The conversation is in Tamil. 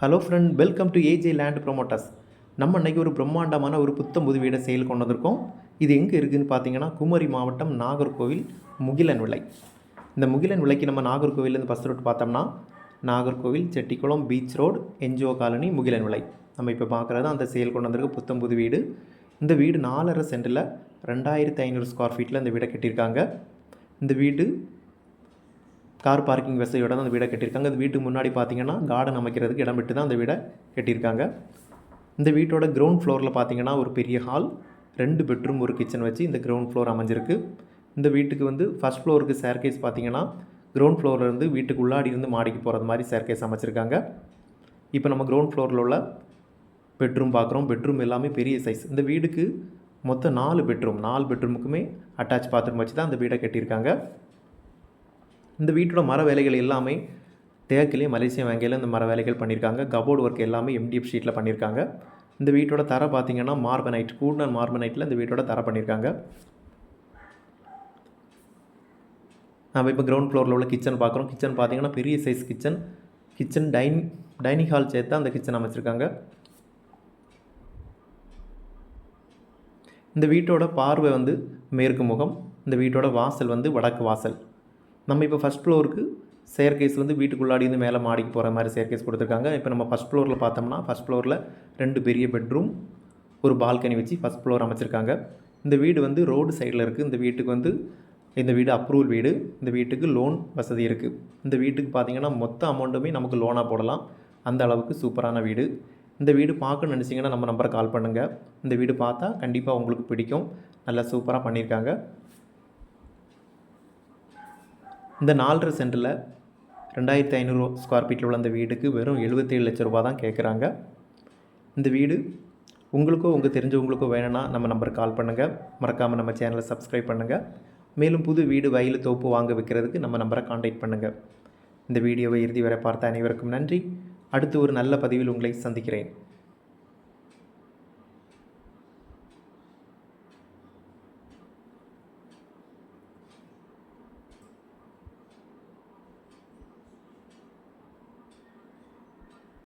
Hello friend, welcome to AJ Land Promoters. நம்ம இன்றைக்கி ஒரு பிரம்மாண்டமான ஒரு புத்தம்புது வீடை சேல் கொண்டு வந்திருக்கோம். இது எங்கே இருக்குதுன்னு பார்த்தீங்கன்னா, குமரி மாவட்டம் நாகர்கோவில் முகிலன் விளை. இந்த முகிலன் விளைக்கு நம்ம நாகர்கோவிலேருந்து ஃபஸ்ட் ரூட் பார்த்தோம்னா Nagercoil, Chettikulam, beach road, NGO colony, Mugilan விளை. நம்ம இப்போ பார்க்குறது அந்த சேல் கொண்டு வந்திருக்க புத்தம்புது வீடு. இந்த வீடு 4.5 சென்டில் 2500 ஸ்கொயர் ஃபீட்டில் இந்த வீடை கட்டியிருக்காங்க. இந்த வீடு கார் பார்க்கிங் வசதியோட தான் அந்த வீடை கட்டியிருக்காங்க. அந்த வீட்டுக்கு முன்னாடி பார்த்தீங்கன்னா கார்டன் அமைக்கிறதுக்கு இடம் விட்டு தான் அந்த வீடை கட்டியிருக்காங்க. இந்த வீட்டோட கிரவுண்ட் ஃப்ளோரில் பார்த்தீங்கன்னா ஒரு பெரிய ஹால், 2 பெட்ரூம், ஒரு கிச்சன் வச்சு இந்த கிரவுண்ட் ஃப்ளோர் அமைஞ்சிருக்கு. இந்த வீட்டுக்கு வந்து ஃபஸ்ட் ஃப்ளோருக்கு ஸ்டேர்கேஸ் பார்த்தீங்கன்னா கிரவுண்ட் ஃப்ளோர்லேருந்து வீட்டுக்கு உள்ளாடி இருந்து மாடிக்கு போகிறது மாதிரி ஸ்டேர்கேஸ் அமைச்சிருக்காங்க. இப்போ நம்ம கிரவுண்ட் ஃப்ளோரில் உள்ள பெட்ரூம் பார்க்குறோம். பெட்ரூம் எல்லாமே பெரிய சைஸ். இந்த வீடுக்கு மொத்தம் 4 பெட்ரூம், 4 பெட்ரூமுக்குமே அட்டாச் பாத்ரூம் வச்சு தான் அந்த வீடை கட்டியிருக்காங்க. இந்த வீட்டோட மர வேலைகள் எல்லாமே தேக்கிலே மலேசியா வங்கியில் இந்த மர வேலைகள் பண்ணியிருக்காங்க. கபோர்டு ஒர்க் எல்லாமே MDF ஷீட்டில் பண்ணியிருக்காங்க. இந்த வீட்டோட தரை பார்த்திங்கன்னா மார்பனைட், கூடுதல் மார்பனைட்டில் இந்த வீட்டோட தரை பண்ணியிருக்காங்க. நம்ம இப்போ கிரவுண்ட் ஃப்ளோரில் உள்ள கிச்சன் பார்க்குறோம். கிச்சன் பார்த்திங்கன்னா பெரிய சைஸ் கிச்சன் டைனிங் ஹால் சேர்த்து அந்த கிச்சன் அமைச்சிருக்காங்க. இந்த வீட்டோட பார்வை வந்து மேற்கு முகம். இந்த வீட்டோட வாசல் வந்து வடக்கு வாசல். நம்ம இப்போ ஃபஸ்ட் ஃப்ளோருக்கு ஸ்டேர்கேஸ் வந்து வீட்டுக்குள்ளாடி மேலே மாடிக்கு போகிற மாதிரி ஸ்டேர்கேஸ் கொடுத்துருக்காங்க. இப்போ நம்ம ஃபஸ்ட் ஃப்ளோரில் பார்த்தோம்னா ஃபஸ்ட் ஃப்ளோரில் 2 பெரிய பெட்ரூம், ஒரு பால்கனி வச்சு ஃபஸ்ட் ஃப்ளோர் அமைச்சிருக்காங்க. இந்த வீடு வந்து ரோடு சைடில் இருக்குது. இந்த வீடு அப்ரூவல் வீடு. இந்த வீட்டுக்கு லோன் வசதி இருக்குது. இந்த வீட்டுக்கு பார்த்திங்கன்னா மொத்த அமௌண்ட்டுமே நமக்கு லோனாக போடலாம். அந்த அளவுக்கு சூப்பரான வீடு. இந்த வீடு பார்க்கணுன்னு நினச்சிங்கன்னா நம்ம நம்பரை கால் பண்ணுங்கள். இந்த வீடு பார்த்தா கண்டிப்பாக உங்களுக்கு பிடிக்கும். நல்லா சூப்பராக பண்ணியிருக்காங்க. இந்த 4.5 சென்டில் 2500 ஸ்கொயர் ஃபீட்டில் உள்ள அந்த வீடுக்கு வெறும் 77 லட்ச ரூபா தான் கேட்குறாங்க. இந்த வீடு உங்களுக்கோ உங்கள் தெரிஞ்சவங்களுக்கோ வேணும்னா நம்ம நம்பருக்கு கால் பண்ணுங்கள். மறக்காமல் நம்ம சேனலை சப்ஸ்கிரைப் பண்ணுங்கள். மேலும் புது வீடு, வயல், தோப்பு வாங்க விற்கிறதுக்கு நம்ம நம்பரை கான்டாக்ட் பண்ணுங்கள். இந்த வீடியோவை இறுதி வரை பார்த்த அனைவருக்கும் நன்றி. அடுத்து ஒரு நல்ல பதிவில் உங்களை சந்திக்கிறேன்.